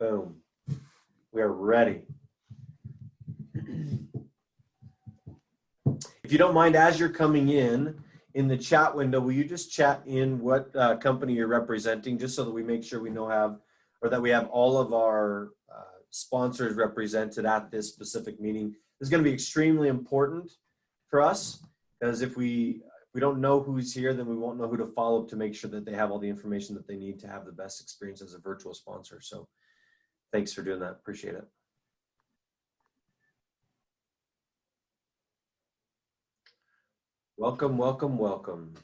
Boom. We are ready. If you don't mind, as you're coming in the chat window, will you just chat in what company you're representing, just so that we make sure we that we have all of our sponsors represented at this specific meeting. This is going to be extremely important for us, because if we don't know who's here, then we won't know who to follow up to make sure that they have all the information that they need to have the best experience as a virtual sponsor. So thanks for doing that. Appreciate it. Welcome, welcome, welcome.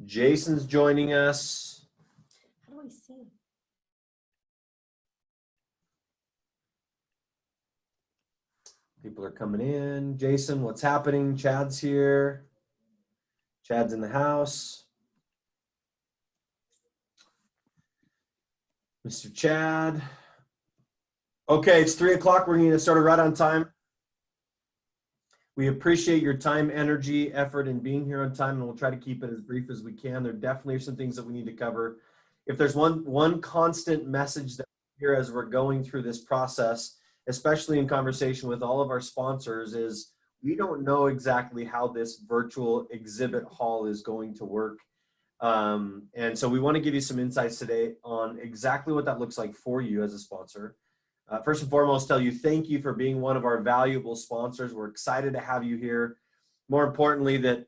Jason's joining us. How do I see? People are coming in. Jason, what's happening? Chad's here. Chad's in the house. Mr. Chad. Okay, it's 3 o'clock. We're going to get started right on time. We appreciate your time, energy, effort, and being here on time, and we'll try to keep it as brief as we can. There definitely are some things that we need to cover. If there's one constant message that we hear as we're going through this process, especially in conversation with all of our sponsors, is we don't know exactly how this virtual exhibit hall is going to work. And so we want to give you some insights today on exactly what that looks like for you as a sponsor. First and foremost, tell you thank you for being one of our valuable sponsors. We're excited to have you here. More importantly, that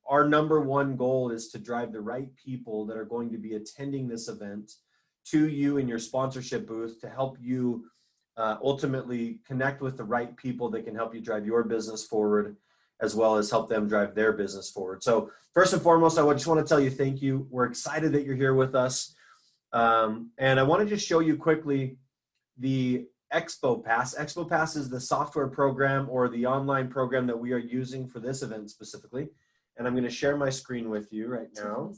our number one goal is to drive the right people that are going to be attending this event to you in your sponsorship booth to help you ultimately connect with the right people that can help you drive your business forward, as well as help them drive their business forward. So first and foremost, I just want to tell you thank you. We're excited that you're here with us. And I want to just show you quickly the Expo Pass. Expo Pass is the software program or the online program that we are using for this event specifically. And I'm going to share my screen with you right now.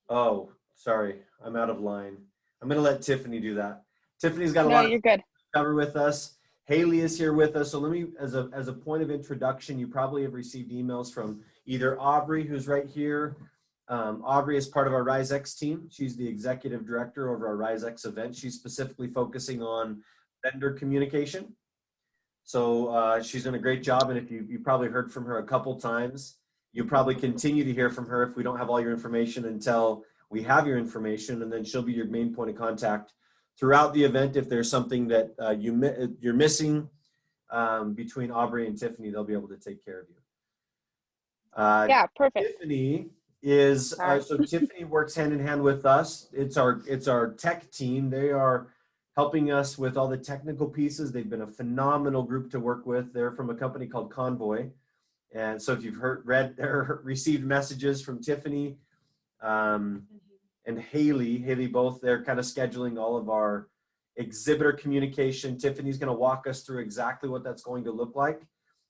Oh, sorry. I'm out of line. I'm going to let Tiffany do that. Tiffany's got a lot you're good. to cover with us. Haley is here with us. So let me, as a point of introduction, you probably have received emails from either Aubrey, who's right here. Aubrey is part of our RizeX team. She's the executive director over our RizeX event. She's specifically focusing on vendor communication. So she's done a great job. And if you probably heard from her a couple times, you'll probably continue to hear from her if we don't have all your information until we have your information. And then she'll be your main point of contact throughout the event. If there's something that you're missing between Aubrey and Tiffany, they'll be able to take care of you. Yeah, perfect. Tiffany is so Tiffany works hand in hand with us. It's our tech team. They are helping us with all the technical pieces. They've been a phenomenal group to work with. They're from a company called Convoy. And so if you've read or received messages from Tiffany and Haley both, they're kind of scheduling all of our exhibitor communication. Tiffany's going to walk us through exactly what that's going to look like,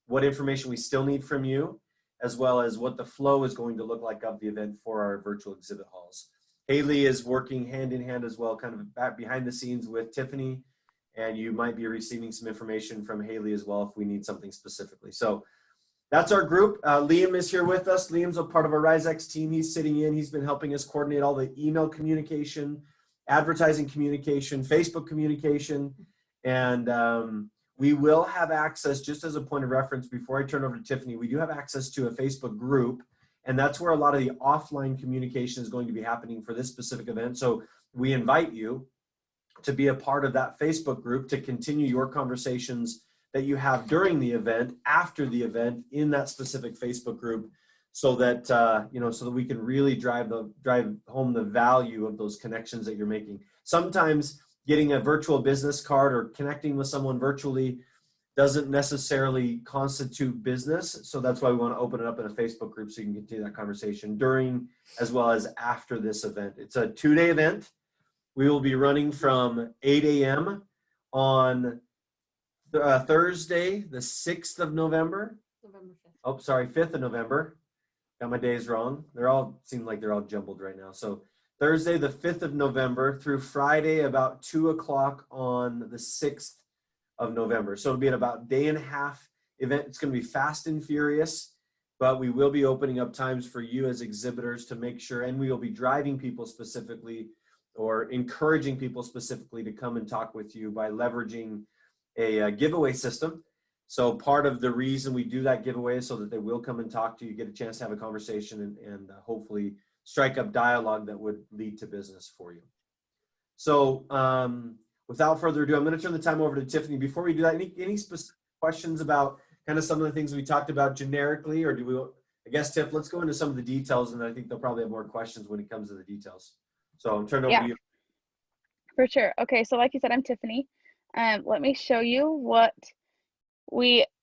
what information we still need from you, as well as what the flow is going to look like of the event for our virtual exhibit halls. Haley is working hand in hand as well, kind of back behind the scenes with Tiffany, and you might be receiving some information from Haley as well if we need something specifically. So that's our group. Liam is here with us. Liam's a part of our RizeX team. He's sitting in. He's been helping us coordinate all the email communication, advertising communication, Facebook communication, and we will have access, just as a point of reference, before I turn over to Tiffany, we do have access to a Facebook group, and that's where a lot of the offline communication is going to be happening for this specific event. So we invite you to be a part of that Facebook group to continue your conversations that you have during the event, after the event, in that specific Facebook group, so that so that we can really drive home the value of those connections that you're making. Sometimes getting a virtual business card or connecting with someone virtually doesn't necessarily constitute business. So that's why we want to open it up in a Facebook group so you can continue that conversation during as well as after this event. It's a 2-day event. We will be running from 8 a.m. on Thursday, the 6th of November. November 5th. Oh, sorry, 5th of November. Got my days wrong. Seem like they're all jumbled right now. So Thursday, the 5th of November through Friday, about 2 o'clock on the 6th of November. So it'll be an about day and a half event. It's going to be fast and furious. but we will be opening up times for you as exhibitors to make sure, and we will be driving people specifically or encouraging people specifically to come and talk with you by leveraging a giveaway system. So part of the reason we do that giveaway is so that they will come and talk to you, get a chance to have a conversation, and hopefully strike up dialogue that would lead to business for you. So without further ado, I'm going to turn the time over to Tiffany. Before we do that, any specific questions about kind of some of the things we talked about generically, or do we, I guess, Tiff, let's go into some of the details, and I think they'll probably have more questions when it comes to the details. So I'm turning over to you. For sure. Okay, so like you said, I'm Tiffany. Let me show you what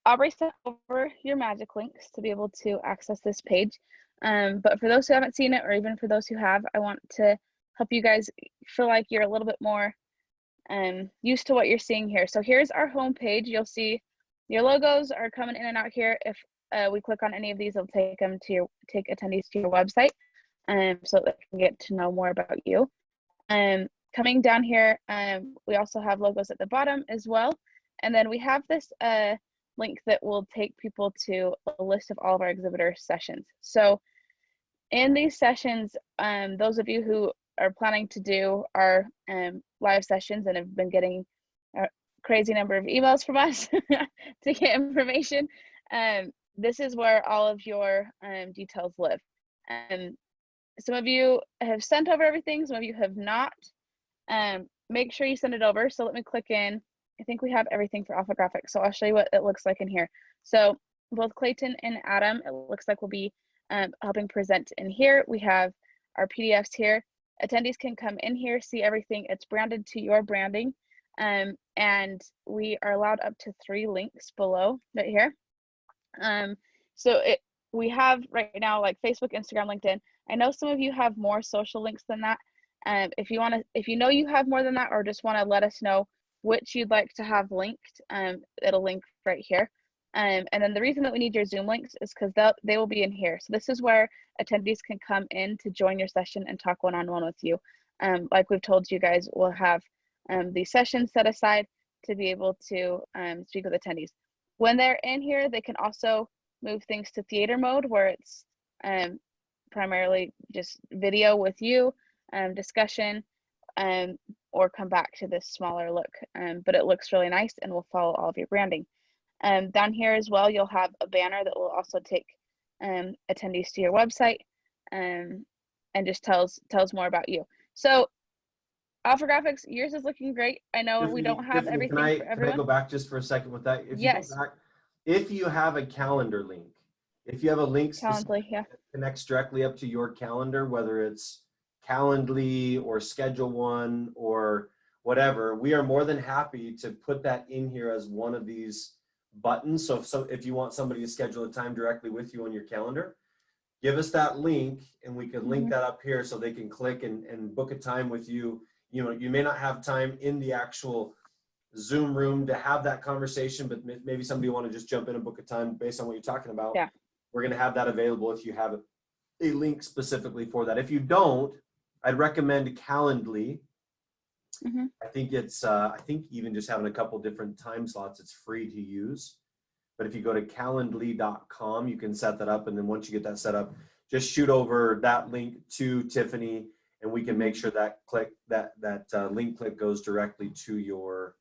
Aubrey sent over your magic links to be able to access this page. But for those who haven't seen it, or even for those who have, I want to help you guys feel like you're a little bit more used to what you're seeing here. So here's our home page. You'll see your logos are coming in and out here. If we click on any of these, it'll take them to take attendees to your website, so that they can get to know more about you. Coming down here, we also have logos at the bottom as well. And then we have this link that will take people to a list of all of our exhibitor sessions. So in these sessions, those of you who are planning to do our live sessions and have been getting a crazy number of emails from us to get information, this is where all of your details live. Some of you have sent over everything, some of you have not. Make sure you send it over. So let me click in. I think we have everything for Alpha Graphics. So I'll show you what it looks like in here. So both Clayton and Adam, it looks like we'll be helping present in here. We have our PDFs here. Attendees can come in here, see everything. It's branded to your branding. And we are allowed up to 3 links below right here. So we have right now like Facebook, Instagram, LinkedIn. I know some of you have more social links than that. If you know you have more than that, or just want to let us know which you'd like to have linked, it'll link right here. And then the reason that we need your Zoom links is because they will be in here. So this is where attendees can come in to join your session and talk one-on-one with you. Like we've told you guys, we'll have these sessions set aside to be able to speak with attendees. When they're in here, they can also move things to theater mode, where it's primarily just video with you, discussion, or come back to this smaller look. But it looks really nice and will follow all of your branding. Down here as well, you'll have a banner that will also take attendees to your website, and just tells more about you. So Alpha Graphics, yours is looking great. I know Tiffany, we don't have everything for everyone. Can I go back just for a second with that? If yes. You go back, if you have a calendar link, if you have a link Calendly, yeah, that connects directly up to your calendar, whether it's Calendly or Schedule One or whatever, we are more than happy to put that in here as one of these buttons. So if you want somebody to schedule a time directly with you on your calendar, give us that link and we can link that up here so they can click and book a time with you. You know, you may not have time in the actual Zoom room to have that conversation, but maybe somebody want to just jump in and book a time based on what you're talking about. Yeah. We're going to have that available if you have a link specifically for that. If you don't, I'd recommend Calendly. I think it's, I think even just having a couple different time slots, it's free to use. But if you go to calendly.com, you can set that up. And then once you get that set up, just shoot over that link to Tiffany, and we can make sure that link click goes directly to your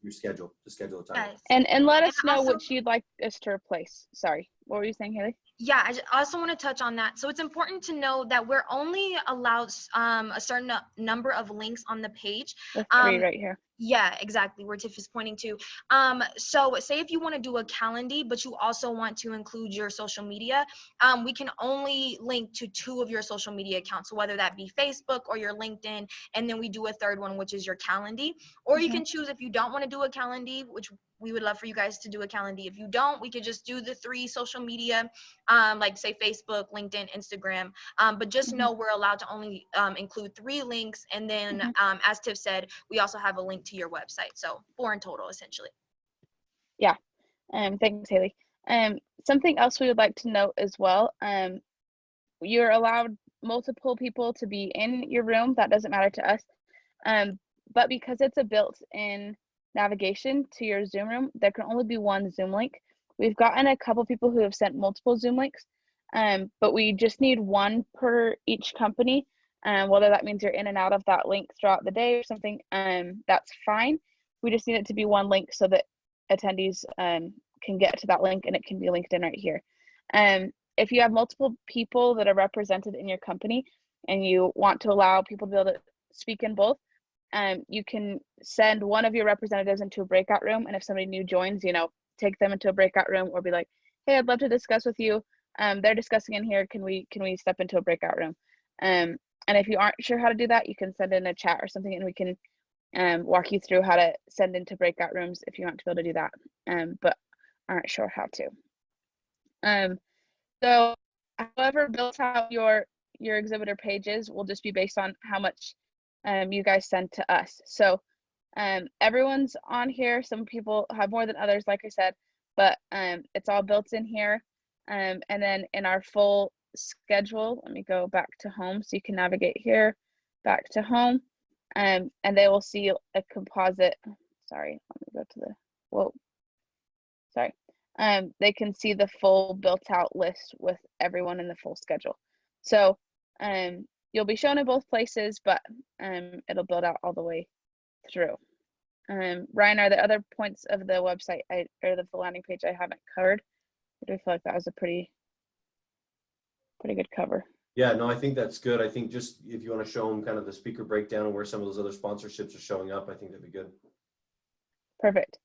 schedule, to schedule a time. Yes. And let us know which you'd like us to replace. Sorry, what were you saying, Haley? Yeah, I also want to touch on that. So it's important to know that we're only allowed a certain number of links on the page. The 3 right here. Yeah, exactly, where Tiff is pointing to. So say if you want to do a calendar, but you also want to include your social media, we can only link to 2 of your social media accounts. So whether that be Facebook or your LinkedIn, and then we do a 3rd one, which is your calendar. Or you can choose, if you don't want to do a calendar, which we would love for you guys to do a calendar. If you don't, we could just do the 3 social media, like say Facebook, LinkedIn, Instagram. But just know we're allowed to only include 3 links. And then as Tiff said, we also have a link to your website. So 4 in total, essentially. Yeah. Thanks, Haley. Something else we would like to note as well, you're allowed multiple people to be in your room. That doesn't matter to us. But because it's a built-in navigation to your Zoom room, there can only be 1 Zoom link. We've gotten a couple people who have sent multiple Zoom links, but we just need one per each company. Whether that means you're in and out of that link throughout the day or something, that's fine. We just need it to be one link so that attendees can get to that link and it can be linked in right here. If you have multiple people that are represented in your company and you want to allow people to be able to speak in both, you can send one of your representatives into a breakout room, and if somebody new joins, take them into a breakout room, or be like, hey, I'd love to discuss with you. They're discussing in here. Can we step into a breakout room? And if you aren't sure how to do that, you can send in a chat or something, and we can walk you through how to send into breakout rooms if you want to be able to do that, but aren't sure how to. So however built out your exhibitor pages will just be based on how much you guys send to us. So everyone's on here. Some people have more than others, like I said, but it's all built in here. And then in our full schedule, let me go back to home so you can navigate here, back to home, and they will see a composite. Sorry, let me go to the, whoa, sorry. They can see the full built out list with everyone in the full schedule. So you'll be shown in both places, but it'll build out all the way through. Ryan, are there other points of the website or the landing page I haven't covered? I do feel like that was a pretty good cover. Yeah, no, I think that's good. I think just if you want to show them kind of the speaker breakdown and where some of those other sponsorships are showing up, I think that'd be good. Perfect.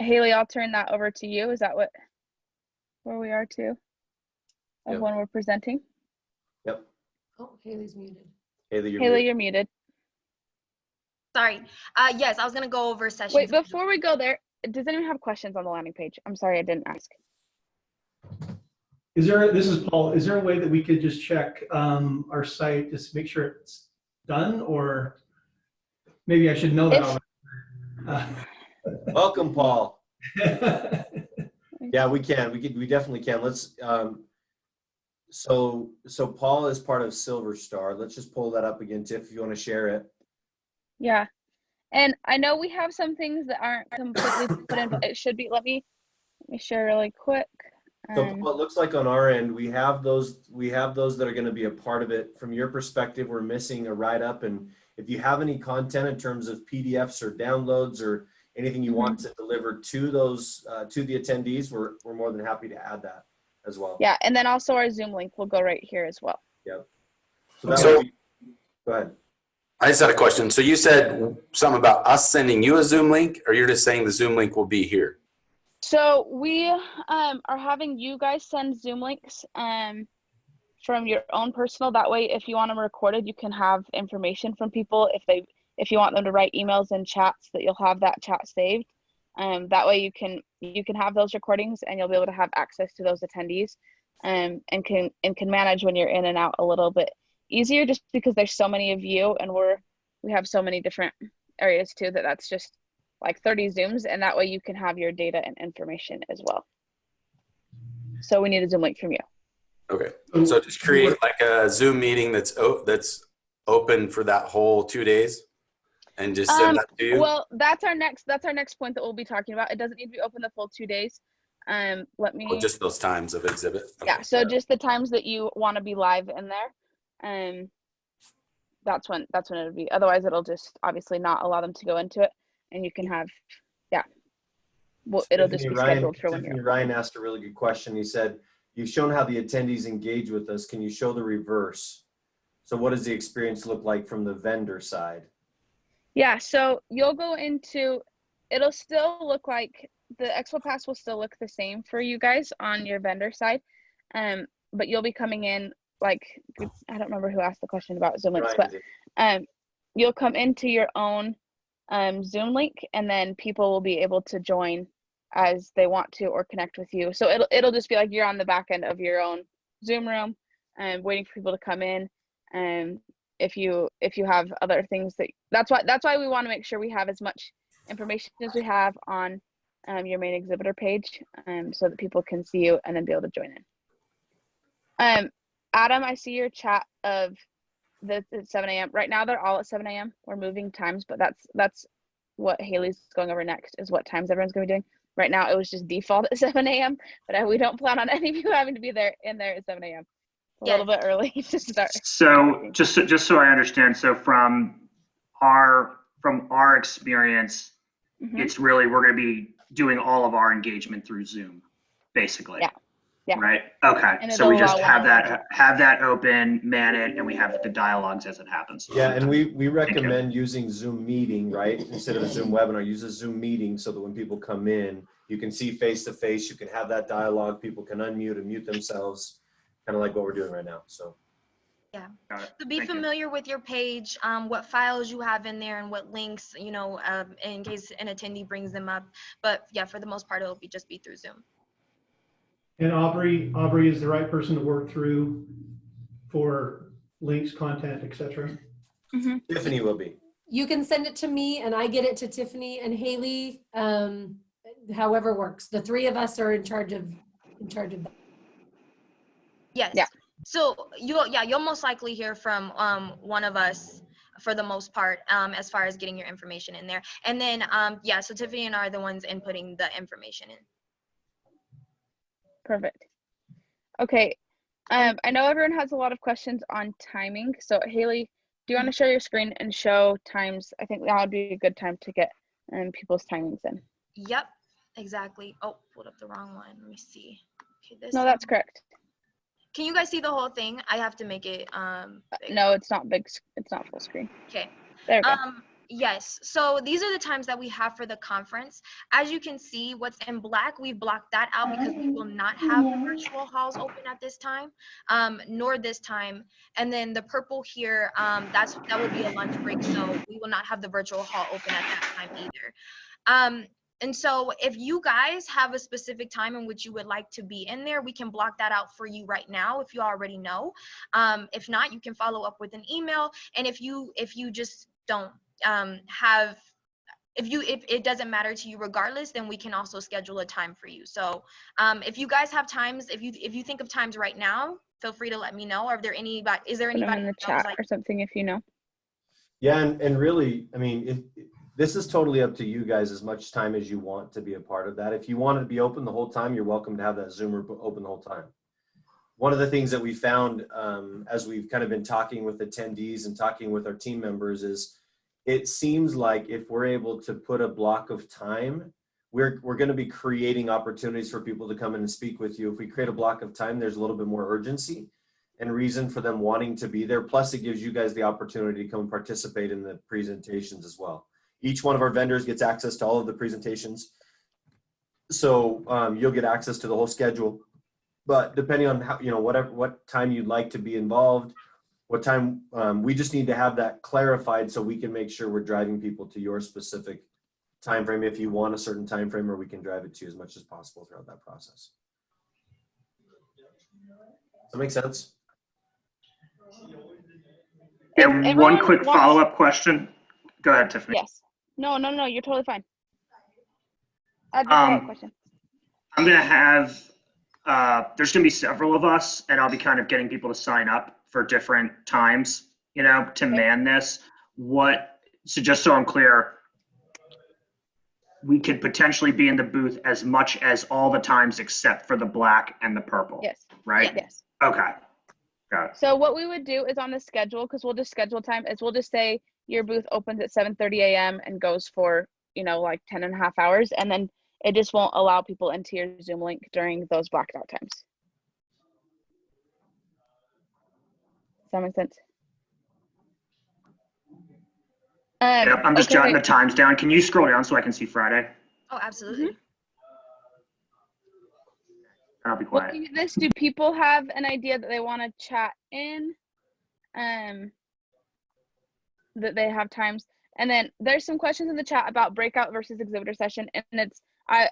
Haley, I'll turn that over to you. Is that where we are too? Of Yep. when we're presenting? Yep. Oh, Haley's muted. Haley, You're muted. Sorry. Yes, I was gonna go over sessions. Wait, before we go there, does anyone have questions on the landing page? I'm sorry, I didn't ask. This is Paul. Is there a way that we could just check our site just to make sure it's done, or maybe I should know that already? Welcome, Paul. Yeah, we definitely can. Let's so Paul is part of Silver Star. Let's just pull that up again, Tiff, if you want to share it. Yeah, and I know we have some things that aren't completely put in, but it should be. Let me share really quick. So Paul, it looks like on our end we have those that are going to be a part of it. From your perspective, we're missing a write-up, and if you have any content in terms of PDFs or downloads or anything you want to deliver to those to the attendees, we're more than happy to add that as well. Yeah, and then also our Zoom link will go right here as well. Yeah. So Go ahead. I just had a question. So you said something about us sending you a Zoom link, or you're just saying the Zoom link will be here? So we are having you guys send Zoom links from your own personal. That way, if you want them recorded, you can have information from people. If you want them to write emails and chats, that you'll have that chat saved. That way you can have those recordings, and you'll be able to have access to those attendees, and can manage when you're in and out a little bit easier, just because there's so many of you, and we have so many different areas too, that's just like 30 Zooms, and that way you can have your data and information as well. So we need a Zoom link from you. Okay. So just create like a Zoom meeting that's open for that whole 2 days, and just send that to you. Well, that's our next point that we'll be talking about. It doesn't need to be open the full 2 days. Let me. Oh, just those times of exhibit. Okay. Yeah. So just the times that you want to be live in there. That's when it'll be. Otherwise, it'll just obviously not allow them to go into it, and you can have, yeah. Well, it'll just be scheduled for when you're. Ryan asked a really good question. He said, "You've shown how the attendees engage with us. Can you show the reverse? So what does the experience look like from the vendor side?" Yeah, so you'll go into, it'll still look like, the Expo Pass will still look the same for you guys on your vendor side, but you'll be coming in, like, I don't remember who asked the question about Zoom links, but you'll come into your own Zoom link, and then people will be able to join as they want to or connect with you. So it'll just be like you're on the back end of your own Zoom room, waiting for people to come in. If you have other things that's why we want to make sure we have as much information as we have on your main exhibitor page, so that people can see you and then be able to join in. Adam, I see your chat of the 7 a.m. Right now they're all at 7 a.m. We're moving times, but that's what Haley's going over next, is what times everyone's going to be doing. Right now, it was just default at 7 a.m., but we don't plan on any of you having to be in there at 7 a.m. A little bit early to start. So just so I understand, so from our experience, it's really, we're going to be doing all of our engagement through Zoom, basically. Yeah. Yeah. Right. Okay. And So we it'll just allow have that open, man it, and we have the dialogues as it happens. Yeah, and we recommend using Zoom meeting, right? Instead of a Zoom webinar, use a Zoom meeting so that when people come in, you can see face to face, you can have that dialogue, people can unmute and mute themselves, kind of like what we're doing right now. So Yeah. Got it. So be Thank you. familiar with your page, what files you have in there and what links, you know, in case an attendee brings them up. But yeah, for the most part, it'll just be through Zoom. And Aubrey is the right person to work through for links, content, etc. Tiffany will be. You can send it to me and I get it to Tiffany and Haley, however works. The three of us are in charge of that. Yes. Yeah. So you'll most likely hear from one of us for the most part, as far as getting your information in there. And then so Tiffany and I are the ones inputting the information in. Perfect. Okay. I know everyone has a lot of questions on timing. So Haley, do you want to share your screen and show times? I think that would be a good time to get people's timings in. Yep, exactly. Oh, pulled up the wrong one. Let me see. Okay, this No, that's correct. Can you guys see the whole thing? I have to make it big. No, it's not big. It's not full screen. Okay. There we go. Yes, so these are the times that we have for the conference. As you can see, what's in black, we've blocked that out because we will not have the virtual halls open at this time, nor this time. And then the purple here, that will be a lunch break, so we will not have the virtual hall open at that time either. And so if you guys have a specific time in which you would like to be in there, we can block that out for you right now if you already know. If not, you can follow up with an email. And if you just don't if it doesn't matter to you regardless, then we can also schedule a time for you. So if you guys have times, if you think of times right now, feel free to let me know. Is there anybody Put them in the chat or something if you know. Yeah, and really, I mean, this is totally up to you guys as much time as you want to be a part of that. If you want it to be open the whole time, you're welcome to have that Zoom open the whole time. One of the things that we found as we've kind of been talking with attendees and talking with our team members is it seems like if we're able to put a block of time, we're going to be creating opportunities for people to come in and speak with you. If we create a block of time, there's a little bit more urgency and reason for them wanting to be there. Plus, it gives you guys the opportunity to come and participate in the presentations as well. Each one of our vendors gets access to all of the presentations. So you'll get access to the whole schedule. But depending on how, what time you'd like to be involved, what time, we just need to have that clarified so we can make sure we're driving people to your specific time frame if you want a certain time frame, or we can drive it to you as much as possible throughout that process. Does that make sense? And one quick follow-up question. Go ahead, Tiffany. Yes. No, you're totally fine. I have a follow-up question. I'm going to have, there's going to be several of us, and I'll be kind of getting people to sign up for different times, to man this. So just so I'm clear, we could potentially be in the booth as much as all the times except for the black and the purple. Yes. Right? Yes. Okay. Got it. So what we would do is on the schedule, because we'll just schedule time, is we'll just say your booth opens at 7:30 a.m. and goes for, like 10.5 hours. And then it just won't allow people into your Zoom link during those blacked out times. Does that make sense? Yep, I'm just jotting the times down. Can you scroll down so I can see Friday? Oh, absolutely. And I'll be quiet. Looking at this, do people have an idea that they want to chat in? That they have times? And then there's some questions in the chat about breakout versus exhibitor session, and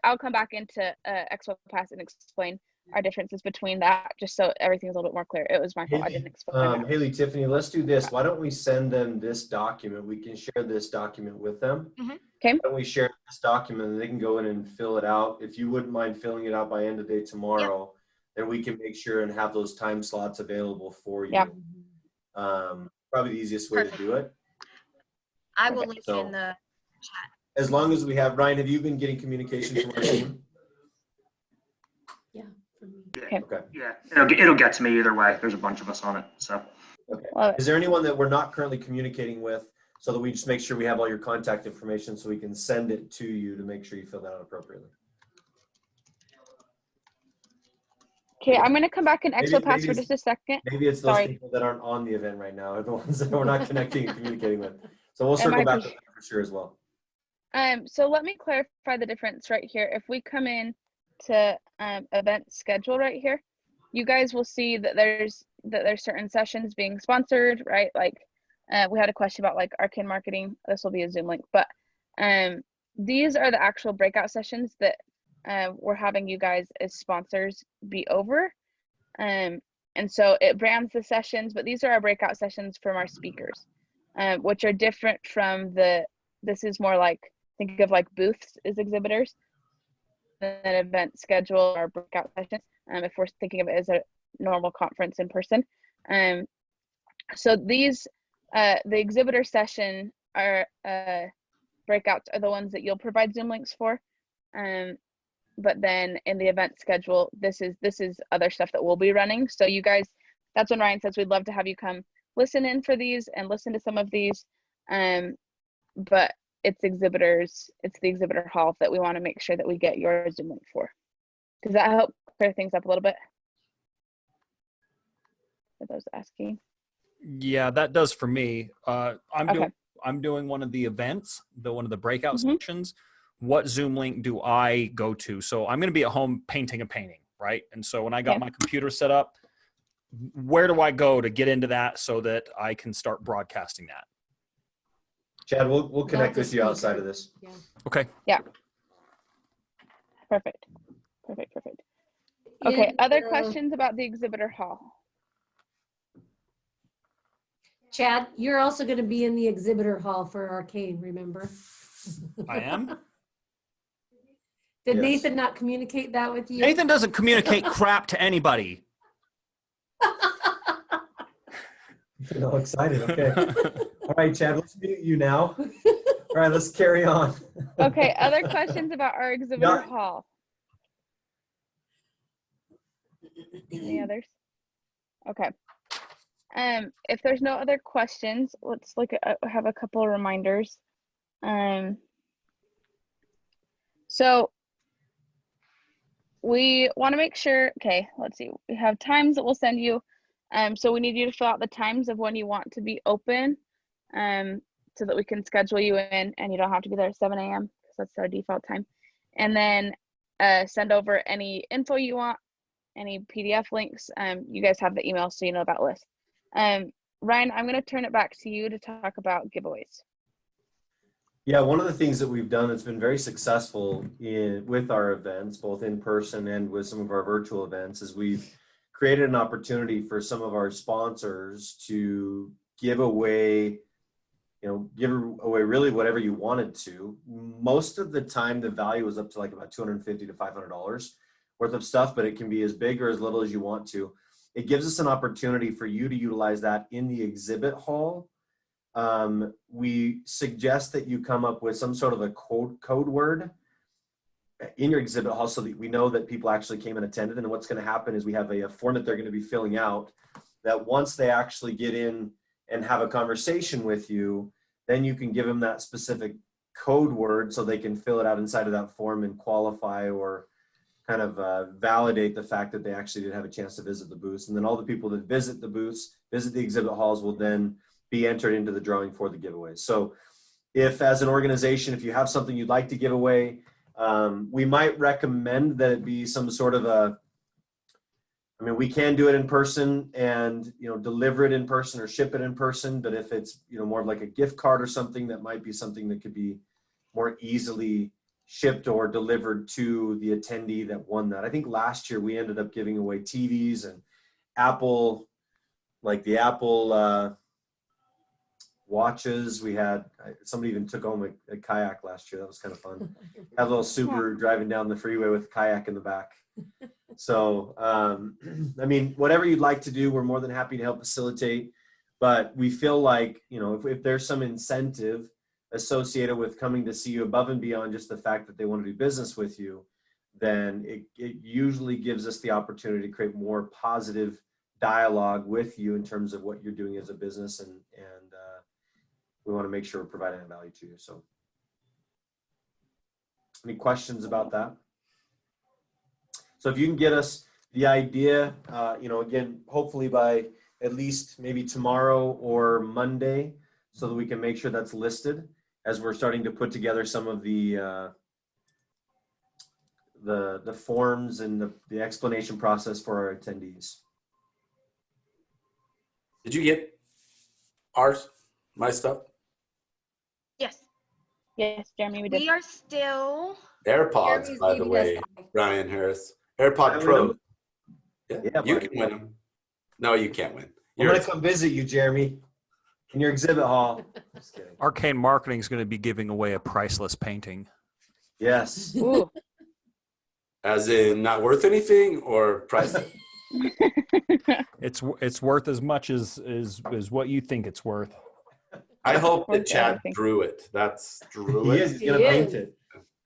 I'll come back into Expo Pass and explain our differences between that, just so everything's a little bit more clear. It was my fault. I didn't explain that. Haley, Tiffany, let's do this. Why don't we send them this document? We can share this document with them. Okay. Why don't we share this document and they can go in and fill it out? If you wouldn't mind filling it out by end of day tomorrow, then we can make sure and have those time slots available for you. Yeah. Probably the easiest way to do it. I will link in the chat. As long as we have, Ryan, have you been getting communication from our team? Okay. Okay. Yeah, it'll get to me either way. There's a bunch of us on it, so. Okay. Love it. Is there anyone that we're not currently communicating with, so that we just make sure we have all your contact information so we can send it to you to make sure you fill that out appropriately? Okay, I'm gonna come back in Maybe- ExoPass maybe for it's- just a second. Maybe it's those Sorry. people that aren't on the event right now, are the ones that we're not connecting and communicating with. So we'll That circle might back be- with that for sure as well. So let me clarify the difference right here. If we come in to event schedule right here, you guys will see that there's certain sessions being sponsored, right? Like we had a question about like Arcane Marketing. This will be a Zoom link, but these are the actual breakout sessions that we're having you guys as sponsors be over. And so it brands the sessions, but these are our breakout sessions from our speakers, which are different from this is more like, think of like booths as exhibitors, an event schedule or breakout session, if we're thinking of it as a normal conference in person. So these, the exhibitor session are breakouts are the ones that you'll provide Zoom links for. But then in the event schedule, this is other stuff that we'll be running. So you guys, that's when Ryan says we'd love to have you come listen in for these and listen to some of these. But it's the Exhibitor Hall that we want to make sure that we get your Zoom link for. Does that help clear things up a little bit? For those asking. Yeah, that does for me. I'm Okay. doing one of the events, one of the breakout Mhm. sessions. What Zoom link do I go to? So I'm going to be at home painting a painting, right? And so when I got Okay. my computer set up, where do I go to get into that so that I can start broadcasting that? Chad, we'll connect That's a with you outside speaker. of this. Yeah. Okay. Perfect. Okay, In, other questions about the Exhibitor Hall? Chad, you're also going to be in the exhibitor hall for Arcane, remember? I am. Did Yes. Nathan not communicate that with you? Nathan doesn't communicate crap to anybody. You're all excited. Okay. All right, Chad, let's mute you now. All right, let's carry on. Okay, other questions about our Exhibitor Yeah. Hall? Any others? Okay. If there's no other questions, let's look at, have a couple of reminders. So we want to make sure, okay, let's see. We have times that we'll send you. So we need you to fill out the times of when you want to be open, so that we can schedule you in and you don't have to be there at 7 a.m. because that's our default time. And then send over any info you want, any PDF links. You guys have the email, so you know that list. Ryan, I'm going to turn it back to you to talk about giveaways. Yeah, one of the things that we've done that's been very successful with our events, both in person and with some of our virtual events, is we've created an opportunity for some of our sponsors to give away really whatever you wanted to. Most of the time, the value is up to like about $250 to $500 worth of stuff, but it can be as big or as little as you want to. It gives us an opportunity for you to utilize that in the exhibit hall. We suggest that you come up with some sort of a code word in your exhibit hall so that we know that people actually came and attended. And what's going to happen is we have a form that they're going to be filling out, that once they actually get in and have a conversation with you, then you can give them that specific code word so they can fill it out inside of that form and qualify or kind of validate the fact that they actually did have a chance to visit the booths. And then all the people that visit the booths, visit the exhibit halls, will then be entered into the drawing for the giveaways. So if as an organization, if you have something you'd like to give away, we might recommend that it be some sort of we can do it in person and, deliver it in person or ship it in person. But if it's, more of like a gift card or something, that might be something that could be more easily shipped or delivered to the attendee that won that. I think last year we ended up giving away TVs and Apple watches. We had, somebody even took home a kayak last year. That was kind of fun. Had a little Subaru driving down the freeway with a kayak in the back. So, whatever you'd like to do, we're more than happy to help facilitate. But we feel like, if there's some incentive associated with coming to see you above and beyond just the fact that they want to do business with you, then it usually gives us the opportunity to create more positive dialogue with you in terms of what you're doing as a business, and we want to make sure we're providing that value to you. So any questions about that? So if you can get us the idea, again, hopefully by at least maybe tomorrow or Monday, so that we can make sure that's listed as we're starting to put together some of the forms and the explanation process for our attendees. Did you get my stuff? Yes. Yes, Jeremy, we did. We are still. AirPods, Jeremy's by the beating way, us by. Ryan Harris. AirPod I Pro. win Yeah, Yeah, you buddy. can win them. No, you can't win. I'm gonna come visit you, Jeremy, in your exhibit hall. Just kidding. Arcane Marketing is going to be giving away a priceless painting. Yes. Ooh. As in not worth anything or priceless? It's worth as much as what you think it's worth. I hope that Worth Chad everything. drew it. That's drew He it. is. He's gonna He paint is. it.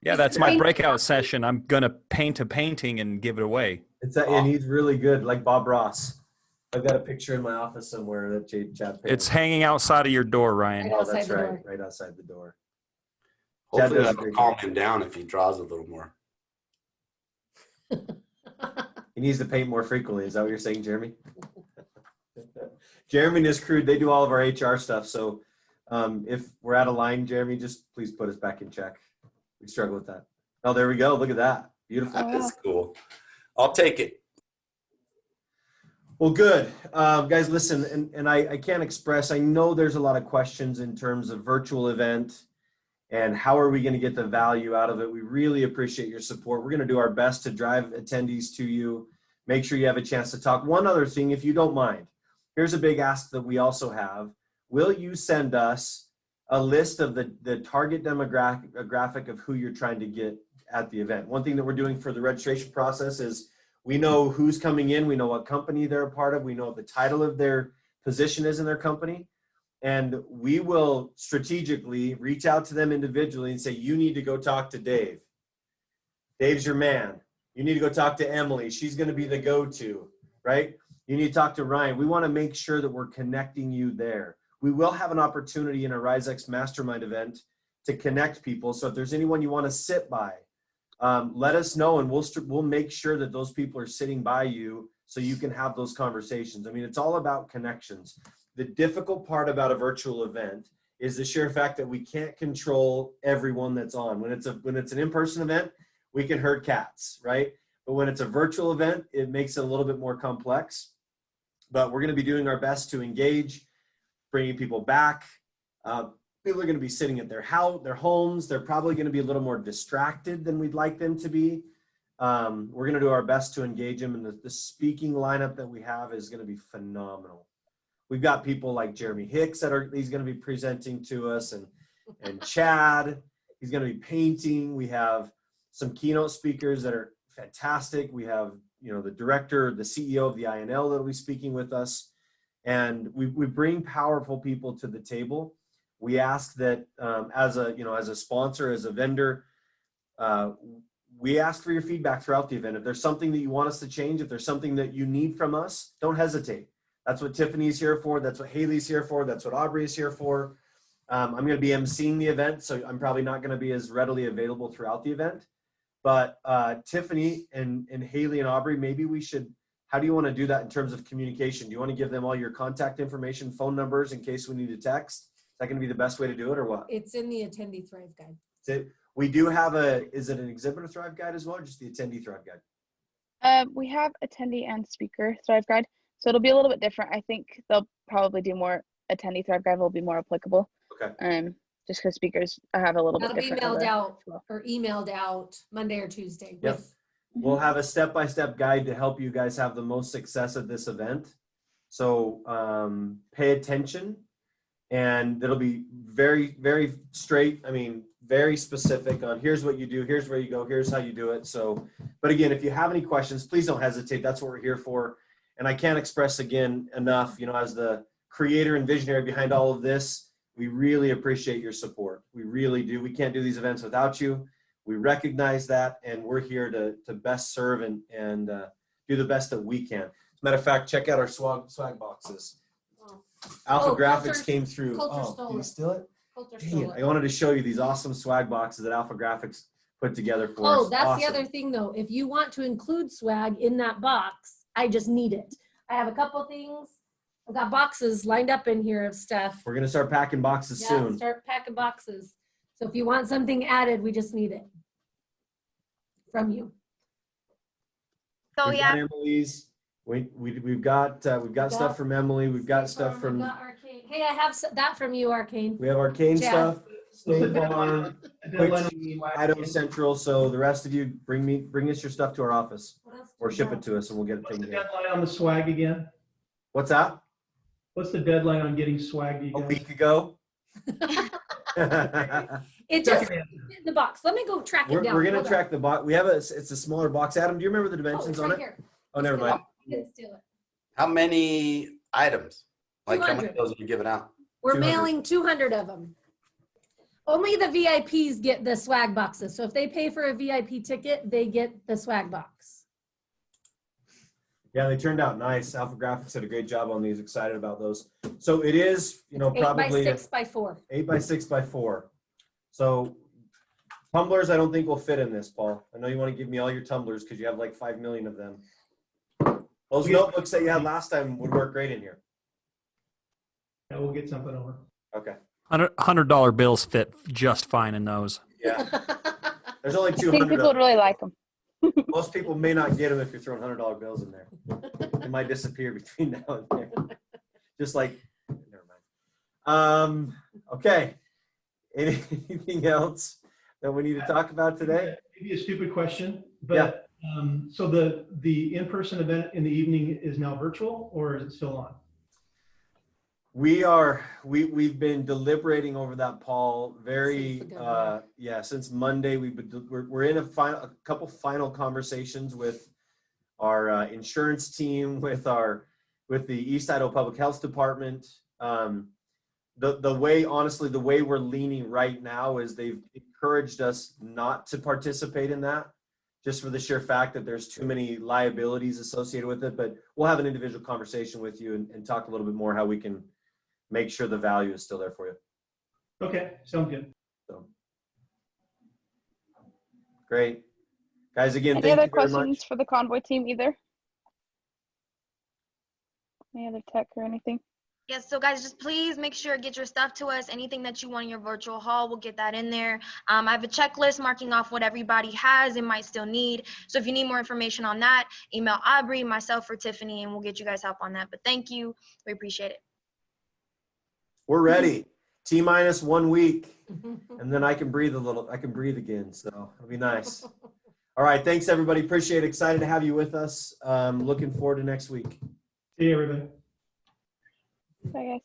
Yeah, that's my breakout session. I'm going to paint a painting and give it away. And he's really good, like Bob Ross. I've got a picture in my office somewhere that Chad painted. It's hanging outside of your door, Ryan. Right Oh, outside that's the right, door. right outside the door. Hopefully does a that'll great calm job. him down if he draws a little more. He needs to paint more frequently. Is that what you're saying, Jeremy? Jeremy and his crew, they do all of our HR stuff. So if we're out of line, Jeremy, just please put us back in check. We struggle with that. Oh, there we go. Look at that. Beautiful. Oh, wow. That's cool. I'll take it. Well, good. Guys, listen, and I can't express, I know there's a lot of questions in terms of virtual event and how are we going to get the value out of it. We really appreciate your support. We're going to do our best to drive attendees to you. Make sure you have a chance to talk. One other thing, if you don't mind, here's a big ask that we also have. Will you send us a list of the target demographic of who you're trying to get at the event? One thing that we're doing for the registration process is we know who's coming in, we know what company they're a part of, we know what the title of their position is in their company, and we will strategically reach out to them individually and say, you need to go talk to Dave. Dave's your man. You need to go talk to Emily. She's going to be the go-to, right? You need to talk to Ryan. We want to make sure that we're connecting you there. We will have an opportunity in a RizeX Mastermind event to connect people. So if there's anyone you want to sit by, let us know, and we'll make sure that those people are sitting by you so you can have those conversations. I mean, it's all about connections. The difficult part about a virtual event is the sheer fact that we can't control everyone that's on. When it's an in-person event, we can herd cats, right? But when it's a virtual event, it makes it a little bit more complex. But we're going to be doing our best to engage, bringing people back. People are going to be sitting at their homes. They're probably going to be a little more distracted than we'd like them to be. We're going to do our best to engage them, and the speaking lineup that we have is going to be phenomenal. We've got people like Jeremy Hicks he's going to be presenting to us, and Chad, he's going to be painting. We have some keynote speakers that are fantastic. We have, the director, the CEO of the INL that will be speaking with us, and we bring powerful people to the table. We ask that as a sponsor, as a vendor, we ask for your feedback throughout the event. If there's something that you want us to change, if there's something that you need from us, don't hesitate. That's what Tiffany's here for. That's what Haley's here for. That's what Aubrey is here for. I'm going to be emceeing the event, so I'm probably not going to be as readily available throughout the event. But Tiffany and Haley and Aubrey, maybe we should, how do you want to do that in terms of communication? Do you want to give them all your contact information, phone numbers in case we need to text? Is that going to be the best way to do it, or what? It's in the Attendee Thrive Guide. We do have is it an Exhibitor Thrive Guide as well, or just the Attendee Thrive Guide? We have attendee and speaker Thrive Guide, so it'll be a little bit different. I think they'll probably do more attendee Thrive Guide will be more applicable. Okay. Just because speakers have a little That'll bit be different. mailed out or emailed out Monday or Tuesday. Yep. With We'll have a step-by-step guide to help you guys have the most success at this event. So pay attention, and it'll be very, very straight. I mean, very specific on here's what you do, here's where you go, here's how you do it. So, but again, if you have any questions, please don't hesitate. That's what we're here for. And I can't express again enough, as the creator and visionary behind all of this, we really appreciate your support. We really do. We can't do these events without you. We recognize that, and we're here to best serve and do the best that we can. As a matter of fact, check out our swag boxes. Alpha Graphics Coulter- came through. Coulter Oh, stole did you it. steal it? Coulter Dang stole it. it. I wanted to show you these awesome swag boxes that Alpha Graphics put together for us. Oh, that's Awesome. the other thing though. If you want to include swag in that box, I just need it. I have a couple things. I've got boxes lined up in here of stuff. We're going to start packing boxes Yeah, soon. start packing boxes. So if you want something added, we just need it from you. So We've yeah, got Emily's. We've got stuff from Emily. We've got stuff We've from. got Arcane. Hey, I have that from you, Arcane. We have Arcane Jeff. stuff. State Deadline Farm, on- deadline on Quick, swag. Idaho Central. So the rest of you, bring us your stuff to our office What else do or we ship have? it to us, and we'll get it What's taken the care of. deadline on the swag again? What's that? What's the deadline on getting swag to you A guys? week ago. It just in the box. Let me go track it We're down. gonna Hold on. track the box. We have it's a smaller box. Adam, do you remember the Oh, dimensions it's on right it? here. Oh, never mind. You can steal it. How many items? Like how many 200. of those are you giving out? We're 200. mailing 200 of them. Only the VIPs get the swag boxes. So if they pay for a VIP ticket, they get the swag box. Yeah, they turned out nice. Alpha Graphics did a great job on these. Excited about those. So it is, It's 8 probably by 6 by 4. 8 by 6 by 4. So tumblers, I don't think will fit in this, Paul. I know you want to give me all your tumblers because you have like 5 million of them. Those notebooks that you had last time would work great in here. Yeah, we'll get something over. Okay. $100 bills fit just fine in those. Yeah. There's only I think 200 people of would really like them. them. Most people may not get them if you're throwing $100 bills in there. They might disappear between now and there. Just like, never mind. Okay. Anything else that we need to talk about today? Maybe a stupid question, but so the in-person event in the evening is now virtual, or is it still on? We've been deliberating over that, Paul, Since the governor. since Monday. We're in a couple final conversations with our insurance team, with the East Idaho Public Health Department. The way we're leaning right now is they've encouraged us not to participate in that, just for the sheer fact that there's too many liabilities associated with it. But we'll have an individual conversation with you and talk a little bit more how we can make sure the value is still there for you. Okay, sounds good. So great, guys. Again, Any thank other you very questions much. for the convoy team either? Any other tech or anything? yes. So guys, just please make sure get your stuff to us. Anything that you want in your virtual hall, we'll get that in there. I have a checklist marking off what everybody has and might still need. So if you need more information on that, email Aubrey, myself, or Tiffany, and we'll get you guys help on that. But thank you. We appreciate it. We're ready. T-minus 1 week, and then I can breathe a little. I can breathe again, so it'll be nice. All right, thanks everybody. Appreciate it. Excited to have you with us. Looking forward to next week. See you, everybody. Bye, guys.